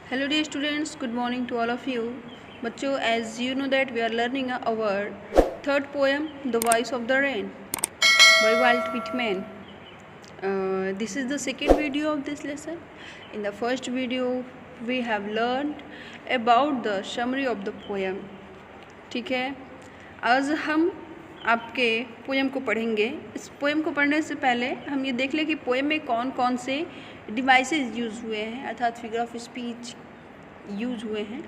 Hello dear students, good morning to all of you. बच्चों, as you know that we are learning our third poem, The Voice of the Rain by Walt Whitman. This is the second video of this lesson. In the first video, we have learned about the summary of the poem. ठीक है, आज हम आपके poem को पढ़ेंगे। इस poem को पढ़ने से पहले हम ये देख लें कि पोएम में कौन कौन से डिवाइसेस यूज़ हुए हैं, अर्थात फिगर ऑफ स्पीच यूज हुए हैं।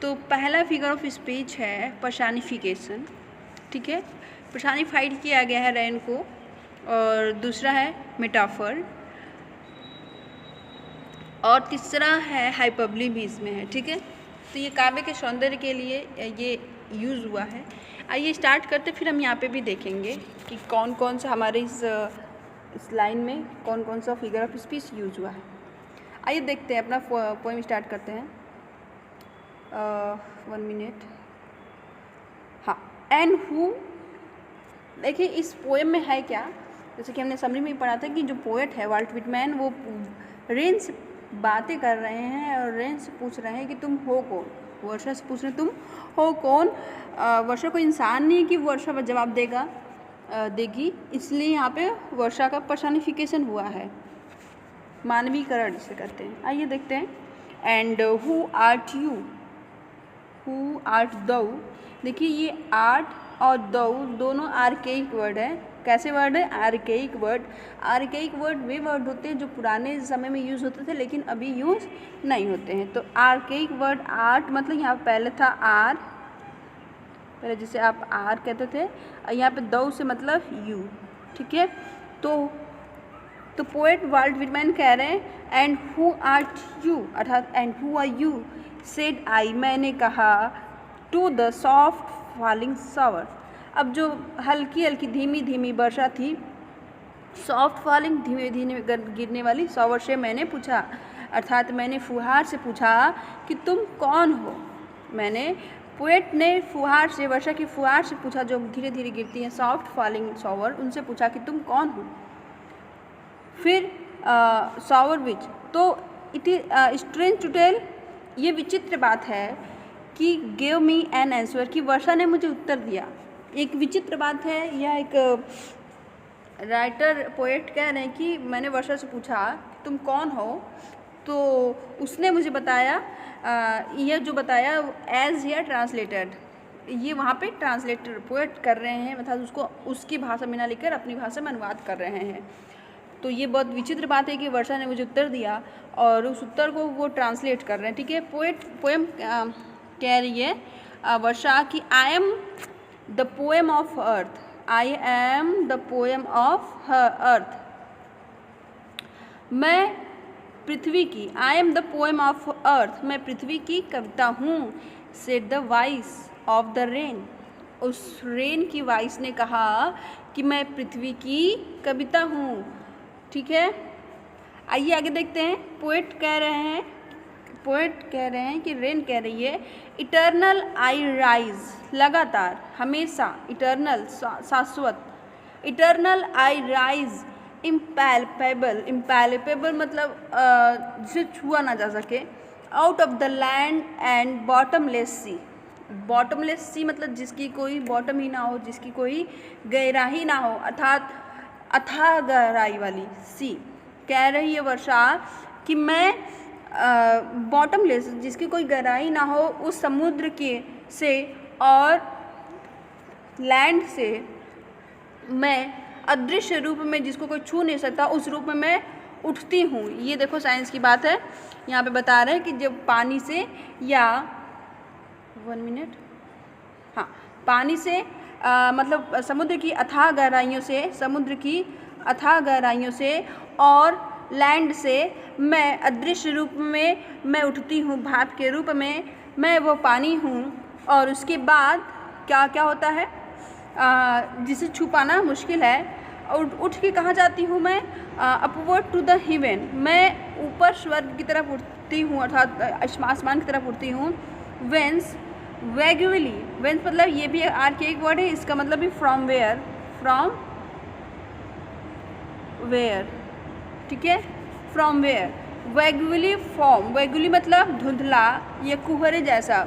तो पहला फिगर ऑफ स्पीच है पर्सनिफिकेशन, ठीक है, पर्सनिफाइड किया गया है रेन को। और दूसरा है मेटाफर, और तीसरा है हाइपरबोली भी इसमें है, ठीक है। तो ये काव्य के सौंदर्य के लिए ये यूज़ हुआ है। आइए स्टार्ट करते, फिर हम यहाँ पे भी देखेंगे कि कौन कौन सा हमारे इस लाइन में कौन कौन सा फिगर ऑफ स्पीच यूज हुआ है। आइए देखते हैं, अपना पोएम स्टार्ट करते हैं। 1 मिनट। हाँ, एंड हु, देखिए इस पोएम में है क्या, जैसे कि हमने समरी में पढ़ा था कि जो पोएट है वाल्ट विटमैन, वो रेन से बातें कर रहे हैं और रेन से पूछ रहे हैं कि तुम हो कौन। वर्षा से पूछ रहे हैं तुम हो कौन। वर्षा कोई इंसान नहीं है कि वर्षा पर जवाब देगी, इसलिए यहाँ पे वर्षा का पर्सनिफिकेशन हुआ है, मानवीकरण जिसे कहते हैं। आइए देखते हैं। And who art you, who art दौ। देखिए ये आर्ट और दौ दोनों आर्केइक वर्ड है। कैसे वर्ड है? Archaic word. आर्केइक वर्ड वे वर्ड होते हैं जो पुराने समय में यूज़ होते थे लेकिन अभी यूज़ नहीं होते हैं। तो आर्केइक वर्ड आर्ट मतलब यहाँ पहले था आर, पहले जिसे आप आर कहते थे, यहाँ पे दौ से मतलब यू, ठीक है। तो पोएट वाल्ट विटमैन कह रहे हैं एंड हु आर्ट यू, अर्थात and who are you, said I, मैंने कहा, to the soft falling shower. अब जो हल्की हल्की धीमी धीमी वर्षा थी, सॉफ्ट फॉलिंग धीमे धीमे गिरने वाली शावर से मैंने पूछा, अर्थात मैंने फुहार से पूछा कि तुम कौन हो। मैंने, पोएट ने फुहार से, वर्षा की फुहार से पूछा जो धीरे धीरे गिरती हैं, सॉफ्ट फॉलिंग शावर, उनसे पूछा कि तुम कौन हो। फिर शावर विच, तो it is strange to tell, ये विचित्र बात है कि गिव मी एन आंसर, कि वर्षा ने मुझे उत्तर दिया। एक विचित्र बात है, यह एक राइटर पोएट कह रहे हैं कि मैंने वर्षा से पूछा कि तुम कौन हो, तो उसने मुझे बताया, यह जो बताया एज हियर ट्रांसलेटेड, ये वहाँ पे ट्रांसलेटर पोएट कर रहे हैं, मतलब उसको उसकी भाषा में ना लिखकर अपनी भाषा में अनुवाद कर रहे हैं। तो ये बहुत विचित्र बात है कि वर्षा ने मुझे उत्तर दिया और उस उत्तर को वो ट्रांसलेट कर रहे हैं, ठीक है। पोएम कह रही है वर्षा कि I am the poem of earth, I am the poem of earth, मैं पृथ्वी की, I am the poem of earth, मैं पृथ्वी की कविता हूँ। Said the voice of the rain, उस रेन की वॉइस ने कहा कि मैं पृथ्वी की कविता हूँ, ठीक है। आइए आगे देखते हैं। पोएट कह रहे हैं कि रेन कह रही है इटर्नल आई राइज, लगातार, हमेशा, इटर्नल शाश्वत, इटर्नल आई राइज, इम्पैल्पेबल, इम्पैल्पेबल मतलब जिसे छुआ ना जा सके, out of the land and bottomless sea, bottomless sea मतलब जिसकी कोई बॉटम ही ना हो, जिसकी कोई गहराई ना हो, अर्थात अथाह गहराई वाली सी। कह रही है वर्षा कि मैं बॉटमलेस, जिसकी कोई गहराई ना हो, उस समुद्र के से और लैंड से मैं अदृश्य रूप में, जिसको कोई छू नहीं सकता, उस रूप में मैं उठती हूँ। ये देखो साइंस की बात है, यहाँ पे बता रहे हैं कि जब पानी से, या 1 मिनट, हाँ, पानी से मतलब समुद्र की अथाह गहराइयों से, समुद्र की अथाह गहराइयों से और लैंड से मैं अदृश्य रूप में मैं उठती हूँ, भाप के रूप में मैं वो पानी हूँ। और उसके बाद क्या क्या होता है, जिसे छुपाना मुश्किल है, और उठ के कहाँ जाती हूँ मैं, अपवर्ड टू द हेवन, मैं ऊपर स्वर्ग की तरफ उठती हूँ, अर्थात आसमान की तरफ उठती हूँ। वेंस, वेगुअली, वेंस मतलब ये भी आर्केइक वर्ड है, इसका मतलब भी फ्रॉम वेयर, फ्रॉम वेयर, ठीक है, फ्रॉम वेयर, वैगुली फॉर्म, वैगुली मतलब धुंधला या कुहरे जैसा।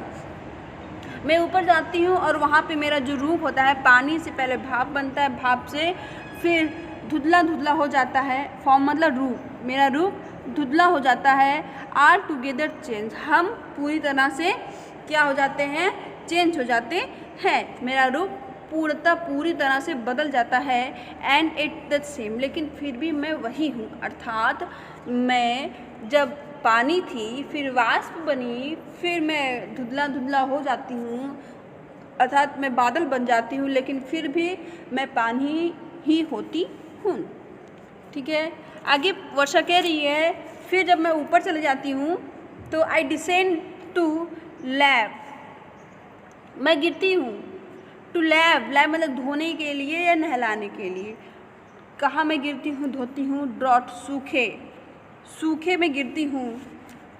मैं ऊपर जाती हूँ और वहाँ पे मेरा जो रूप होता है, पानी से पहले भाप बनता है, भाप से फिर धुंधला धुंधला हो जाता है। फॉर्म मतलब रूप, मेरा रूप धुंधला हो जाता है। आर टुगेदर चेंज, हम पूरी तरह से क्या हो जाते हैं, चेंज हो जाते हैं। मेरा रूप पूरी तरह से बदल जाता है। एंड इट द सेम, लेकिन फिर भी मैं वही हूँ। अर्थात मैं जब पानी थी, फिर वाष्प बनी, फिर मैं धुंधला धुंधला हो जाती हूँ, अर्थात मैं बादल बन जाती हूँ, लेकिन फिर भी मैं पानी ही होती हूँ। ठीक है, आगे वर्षा कह रही है, फिर जब मैं ऊपर चले जाती हूँ तो आई डिसेंड टू लैब, मैं गिरती हूँ। टू लैब, लैब मतलब धोने के लिए या नहलाने के लिए। कहाँ मैं गिरती हूँ, धोती हूँ। ड्रॉट, सूखे, सूखे में गिरती हूँ।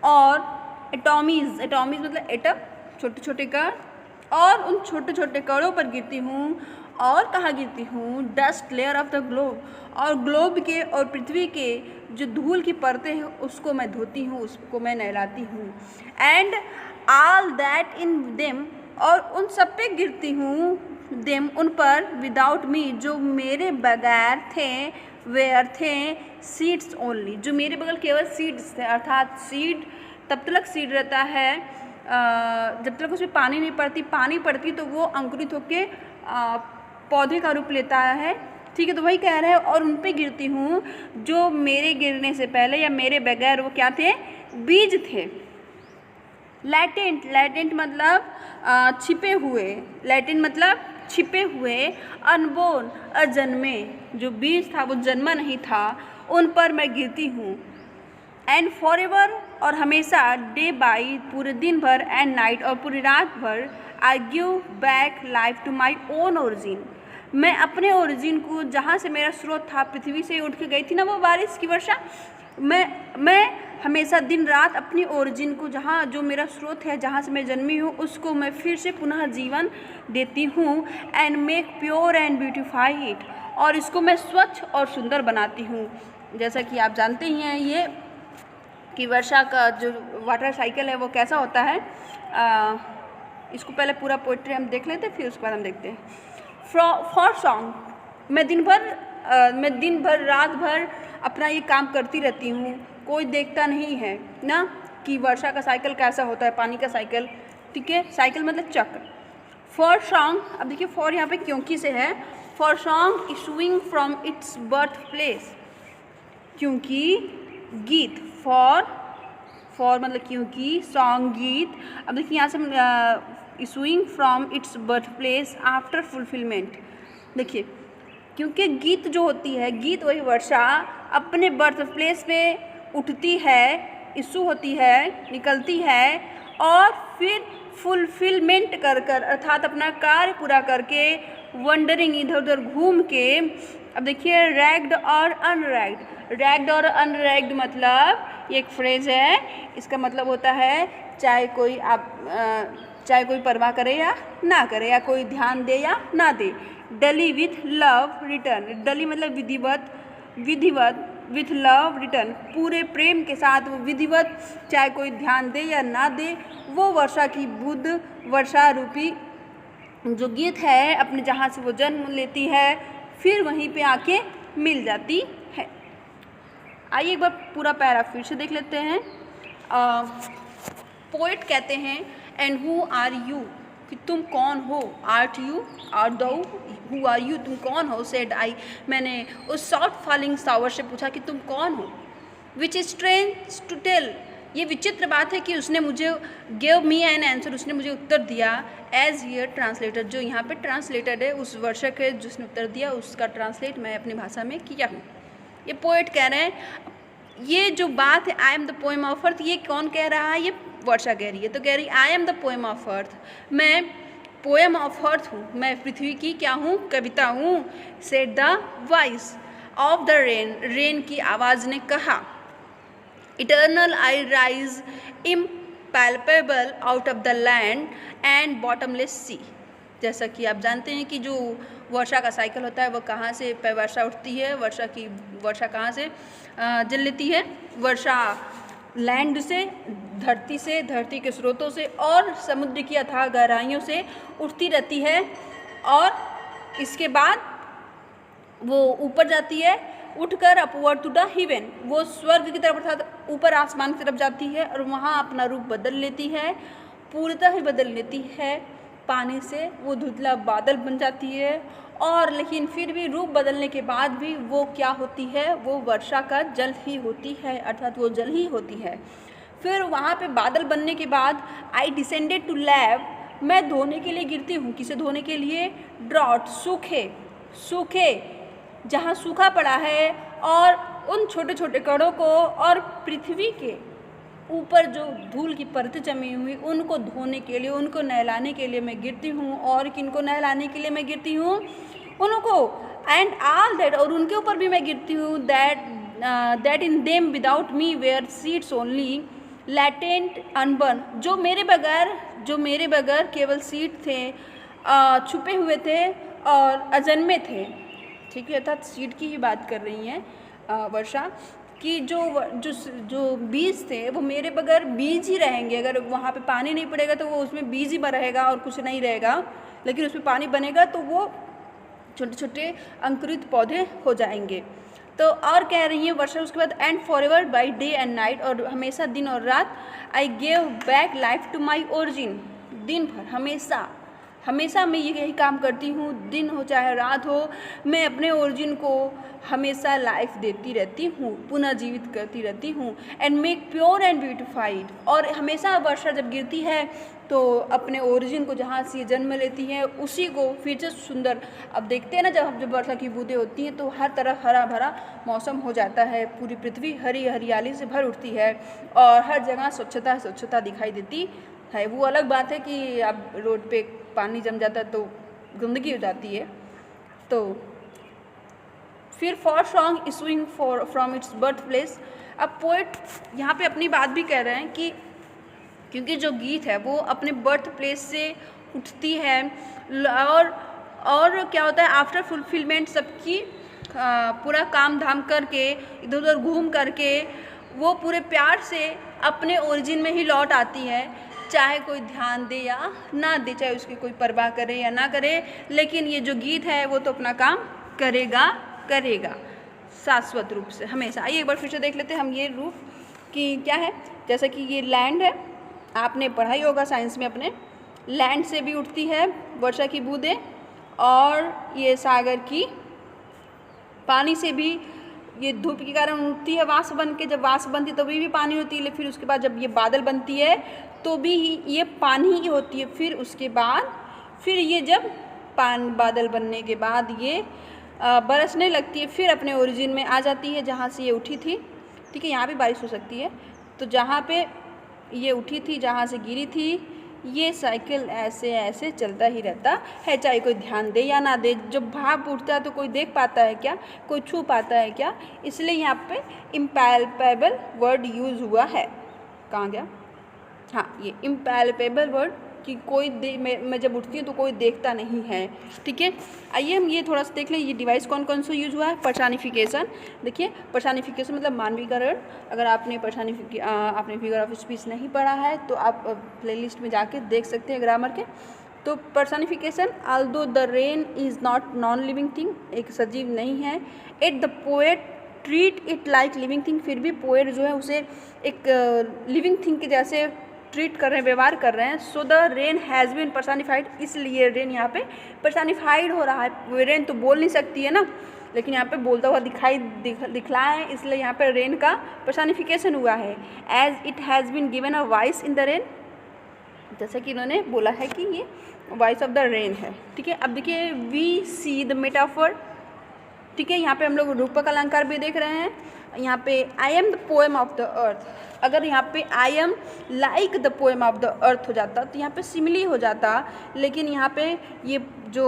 और एटॉमीज, एटॉमीज मतलब एटम, छोटे छोटे कण, और उन छोटे छोटे कणों पर गिरती हूँ। और कहाँ गिरती हूँ, dust layer of the globe, और ग्लोब के और पृथ्वी के जो धूल की परतें हैं उसको मैं धोती हूँ, उसको मैं नहलाती हूँ। And all that in them, और उन सब पे गिरती हूँ, देम उन पर, विदाउट मी जो मेरे बगैर थे, वेयर थे, सीड्स ओनली जो मेरे बगल केवल सीड्स थे। अर्थात सीड तब तक सीड रहता है जब तक उसमें पानी नहीं पड़ती, पानी पड़ती तो वो अंकुरित होकर पौधे का रूप लेता है। ठीक है, तो वही कह रहे हैं। और उन पे गिरती हूँ जो मेरे गिरने से पहले या मेरे बगैर वो क्या थे, बीज थे। लैटेंट, लैटेंट मतलब छिपे हुए, लैटेंट मतलब छिपे हुए। अनबोर्न, अजन्मे, जो बीज था वो जन्मा नहीं था, उन पर मैं गिरती हूँ। एंड फॉरएवर, और हमेशा, डे बाई, पूरे दिन भर, एंड नाइट, और पूरी रात भर, I give back life to my own origin, मैं अपने ओरिजिन को, जहाँ से मेरा स्रोत था, पृथ्वी से उठ के गई थी ना वो बारिश की वर्षा, मैं हमेशा दिन रात अपनी ओरिजिन को, जहाँ जो मेरा स्रोत है, जहाँ से मैं जन्मी हूँ, उसको मैं फिर से पुनः जीवन देती हूँ। And make pure and beautify it, और इसको मैं स्वच्छ और सुंदर बनाती हूँ। जैसा कि आप जानते ही हैं ये कि वर्षा का जो वाटर साइकिल है वो कैसा होता है। इसको पहले पूरा पोइट्री हम देख लेते हैं, फिर उसके बाद हम देखते हैं। फॉर सॉन्ग, मैं दिन भर रात भर अपना ये काम करती रहती हूँ, कोई देखता नहीं है ना कि वर्षा का साइकिल कैसा होता है, पानी का साइकिल। ठीक है, साइकिल मतलब चक्र। फॉर सॉन्ग, अब देखिए फॉर यहाँ पे क्योंकि से है। For song issuing from its birth place, क्योंकि गीत, फॉर मतलब क्योंकि, सॉन्ग गीत। अब देखिए यहाँ से issuing from its birth place after fulfilment, देखिए क्योंकि गीत जो होती है, गीत वही वर्षा अपने बर्थ प्लेस पे उठती है, इशू होती है, निकलती है, और फिर फुलफिलमेंट कर अर्थात अपना कार्य पूरा करके, वंडरिंग इधर उधर घूम के। अब देखिए रैग्ड और अनरैग्ड, रैग्ड और अनरैग्ड मतलब ये एक फ्रेज है, इसका मतलब होता है चाहे कोई परवाह करे या ना करे, या कोई ध्यान दे या ना दे। डली विथ लव रिटर्न, डली मतलब विधिवत विथ लव रिटर्न, पूरे प्रेम के साथ, वो विधिवत, चाहे कोई ध्यान दे या ना दे, वो वर्षा की बुद्ध, वर्षा रूपी जो गीत है, अपने जहाँ से वो जन्म लेती है, फिर वहीं पे आके मिल जाती है। आइए एक बार पूरा पैरा फिर से देख लेते हैं। पोएट कहते हैं, एंड हु आर यू, कि तुम कौन हो। आर्ट यू, आर दो, हु आर यू, तुम कौन हो। सेड आई, मैंने उस सॉफ्ट फॉलिंग शावर से पूछा कि तुम कौन हो। Which is strange to tell, ये विचित्र बात है कि उसने मुझे, गिव मी एन आंसर, उसने मुझे उत्तर दिया। एज हियर ट्रांसलेटर, जो यहाँ पे ट्रांसलेटेड है, उस वर्षक है जिसने उत्तर दिया, उसका ट्रांसलेट मैं अपनी भाषा में किया हूँ। ये पोएट कह रहे हैं, ये जो बात है, I am the poem of earth, ये कौन कह रहा है, ये वर्षा कह रही है। तो कह रही I am the poem of earth, मैं पोएम ऑफ अर्थ हूँ, मैं पृथ्वी की क्या हूँ, कविता हूँ। Said the voice of the rain, rain की आवाज़ ने कहा। Eternal I rise impalpable out of the land and bottomless sea, जैसा कि आप जानते हैं कि जो वर्षा का साइकिल होता है वो कहाँ से वर्षा उठती है, वर्षा कहाँ से जल लेती है। वर्षा लैंड से, धरती के स्रोतों से और समुद्र की अथाह गहराइयों से उठती रहती है और इसके बाद वो ऊपर जाती है, उठकर अपवर्ड टू द हेवन, वो स्वर्ग की तरफ अर्थात ऊपर आसमान की तरफ जाती है और वहाँ अपना रूप बदल लेती है, पूर्णतः ही बदल लेती है। पानी से वो धुंधला बादल बन जाती है और लेकिन फिर भी रूप बदलने के बाद भी वो क्या होती है, वो वर्षा का जल ही होती है, अर्थात वो जल ही होती है। फिर वहाँ पे बादल बनने के बाद आई डिसेंडेड टू लैब, मैं धोने के लिए गिरती हूँ। किसे धोने के लिए? ड्रॉट, सूखे जहाँ सूखा पड़ा है और उन छोटे छोटे कणों को और पृथ्वी के ऊपर जो धूल की परतें जमी हुई उनको धोने के लिए, उनको नहलाने के लिए मैं गिरती हूँ। और किनको नहलाने के लिए मैं गिरती हूँ? उनको। एंड ऑल दैट, और उनके ऊपर भी मैं गिरती हूँ। That in them without me were seeds only latent unborn, जो मेरे बगैर केवल सीड थे, छुपे हुए थे और अजन्मे थे। ठीक है, अर्थात सीड की ही बात कर रही हैं वर्षा कि जो बीज थे वो मेरे बगैर बीज ही रहेंगे। अगर वहाँ पे पानी नहीं पड़ेगा तो वो उसमें बीज ही रहेगा और कुछ नहीं रहेगा, लेकिन उसमें पानी बनेगा तो वो छोटे छोटे अंकुरित पौधे हो जाएंगे। तो और कह रही हैं वर्षा उसके बाद, and forever by day and night, और हमेशा दिन और रात, I gave back life to my origin, दिन भर हमेशा मैं यही काम करती हूँ, दिन हो चाहे रात हो, मैं अपने ओरिजिन को हमेशा लाइफ देती रहती हूँ, पुनः जीवित करती रहती हूँ। And make pure and beautified, और हमेशा वर्षा जब गिरती है तो अपने ओरिजिन को जहाँ से जन्म लेती है उसी को फिर से सुंदर, अब देखते हैं ना जब वर्षा की बूंदें होती हैं तो हर तरफ हरा भरा मौसम हो जाता है, पूरी पृथ्वी हरियाली से भर उठती है और हर जगह स्वच्छता दिखाई देती है। वो अलग बात है कि अब रोड पे पानी जम जाता है तो गंदगी हो जाती है। तो फिर for song issuing from its birth place, अब पोएट यहाँ पे अपनी बात भी कह रहे हैं कि क्योंकि जो गीत है वो अपने बर्थ प्लेस से उठती है और क्या होता है, आफ्टर फुलफिलमेंट सबकी पूरा काम धाम करके इधर उधर घूम करके वो पूरे प्यार से अपने ओरिजिन में ही लौट आती है, चाहे कोई ध्यान दे या ना दे, चाहे उसकी कोई परवाह करे या ना करे, लेकिन ये जो गीत है वो तो अपना काम करेगा शाश्वत रूप से हमेशा। आइए एक बार फिर से देख लेते हैं हम ये रूप कि क्या है। जैसे कि ये लैंड है, आपने पढ़ा ही होगा साइंस में अपने, लैंड से भी उठती है वर्षा की बूंदें और ये सागर की पानी से भी ये धूप के कारण उठती है वाष्प बन के, जब वाष्प बनती है तभी भी पानी होती है, फिर उसके बाद जब ये बादल बनती है तो भी ये पानी ही होती है। फिर उसके बाद फिर ये जब बादल बनने के बाद ये बरसने लगती है, फिर अपने ओरिजिन में आ जाती है जहाँ से ये उठी थी। ठीक है, यहाँ भी बारिश हो सकती है, तो जहाँ पे ये उठी थी, जहाँ से गिरी थी, ये साइकिल ऐसे ऐसे चलता ही रहता है, चाहे कोई ध्यान दे या ना दे। जब भाप उठता है तो कोई देख पाता है क्या, कोई छू पाता है क्या, इसलिए यहाँ पे इम्पैल्पेबल वर्ड यूज़ हुआ है। कहाँ गया? हाँ, ये इम्पैल्पेबल वर्ड कि कोई मैं जब उठती हूँ तो कोई देखता नहीं है। ठीक है, आइए हम ये थोड़ा सा देख लें ये डिवाइस कौन कौन सा यूज हुआ है। पर्सनिफिकेशन, देखिए पर्सनिफिकेशन मतलब मानवीकरण। अगर आपने आपने फिगर ऑफ स्पीच नहीं पढ़ा है तो आप प्लेलिस्ट में जाके देख सकते हैं ग्रामर के। तो personification, although the rain is not non living thing, एक सजीव नहीं है। It the poet treat it like living thing, फिर भी पोएट जो है उसे एक लिविंग थिंग के जैसे ट्रीट कर रहे हैं, व्यवहार कर रहे हैं। So the rain has been personified, इसलिए रेन यहाँ पे पर्सनिफाइड हो रहा है। रेन तो बोल नहीं सकती है ना, लेकिन यहाँ पे बोलता हुआ दिखला है, इसलिए यहाँ पे रेन का पर्सनिफिकेशन हुआ है। As it has been given a voice in the rain, जैसे कि इन्होंने बोला है कि ये वॉइस ऑफ द रेन है। ठीक है, अब देखिए वी सी द मेटाफर। ठीक है, यहाँ पे हम लोग रूपक अलंकार भी देख रहे हैं। यहाँ पे I am the poem of the earth, अगर यहाँ पे I am like the poem of the earth हो जाता तो यहाँ पे सिमिली हो जाता, लेकिन यहाँ पे ये जो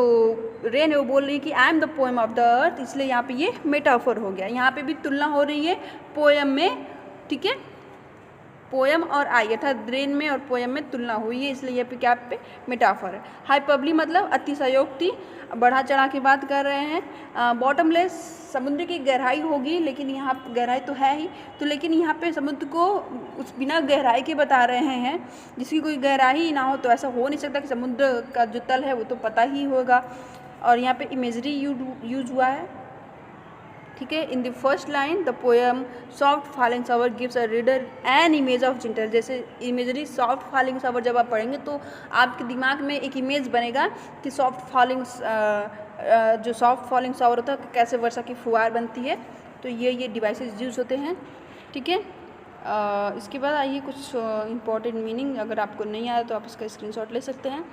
रेन है वो बोल रही है कि I am the poem of the earth, इसलिए यहाँ पे ये मेटाफर हो गया। यहाँ पे भी तुलना हो रही है पोएम में। ठीक है, पोयम और आई अर्थात रेन में और पोयम में तुलना हुई है, इसलिए ये पे क्या पे मेटाफर है। हाइपरबली मतलब अतिशयोक्ति, बढ़ा चढ़ा के बात कर रहे हैं। बॉटमलेस समुद्र की गहराई होगी, लेकिन यहाँ गहराई तो है ही, तो लेकिन यहाँ पे समुद्र को उस बिना गहराई के बता रहे हैं, जिसकी कोई गहराई ही ना हो, तो ऐसा हो नहीं सकता कि समुद्र का जो तल है वो तो पता ही होगा। और यहाँ पे इमेजरी यूज हुआ है, ठीक है। In the first line the poem soft falling shower gives a reader an image of gentle, जैसे इमेजरी सॉफ्ट फॉलिंग शावर जब आप पढ़ेंगे तो आपके दिमाग में एक इमेज बनेगा कि सॉफ्ट फॉलिंग जो सॉफ्ट फॉलिंग शावर होता है कैसे वर्षा की फुहार बनती है। तो ये डिवाइसेस यूज होते हैं, ठीक है। इसके बाद आइए कुछ इंपॉर्टेंट मीनिंग, अगर आपको नहीं आया तो आप इसका स्क्रीनशॉट ले सकते हैं।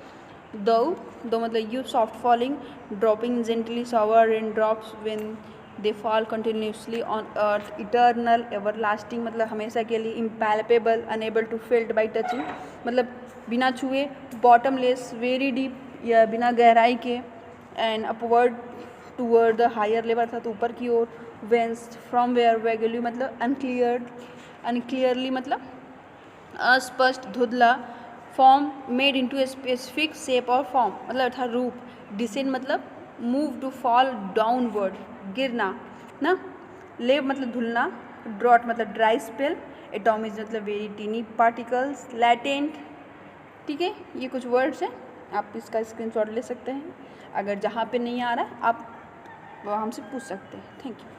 दो मतलब you soft falling, dropping gently shower rain drops when they fall continuously on earth, eternal everlasting मतलब हमेशा के लिए, impalpable unable to feeled by touching मतलब बिना छुए, बॉटमलेस वेरी डीप या बिना गहराई के, and upward toward the higher level अर्थात ऊपर की ओर, वेंस फ्रॉम वेयर, वेगुली मतलब अनक्लियरली मतलब अस्पष्ट धुंधला, form made into a specific shape और फॉर्म मतलब अर्थात रूप, डिसेंड मतलब मूव टू फॉल डाउनवर्ड गिरना ना, लेव मतलब धुलना, ड्रॉट मतलब ड्राई स्पेल, एटॉमिज मतलब वेरी टीनी पार्टिकल्स, लैटेंट, ठीक है। ये कुछ वर्ड्स हैं, आप इसका स्क्रीनशॉट ले सकते हैं। अगर जहाँ पे नहीं आ रहा आप हमसे पूछ सकते हैं। Thank you.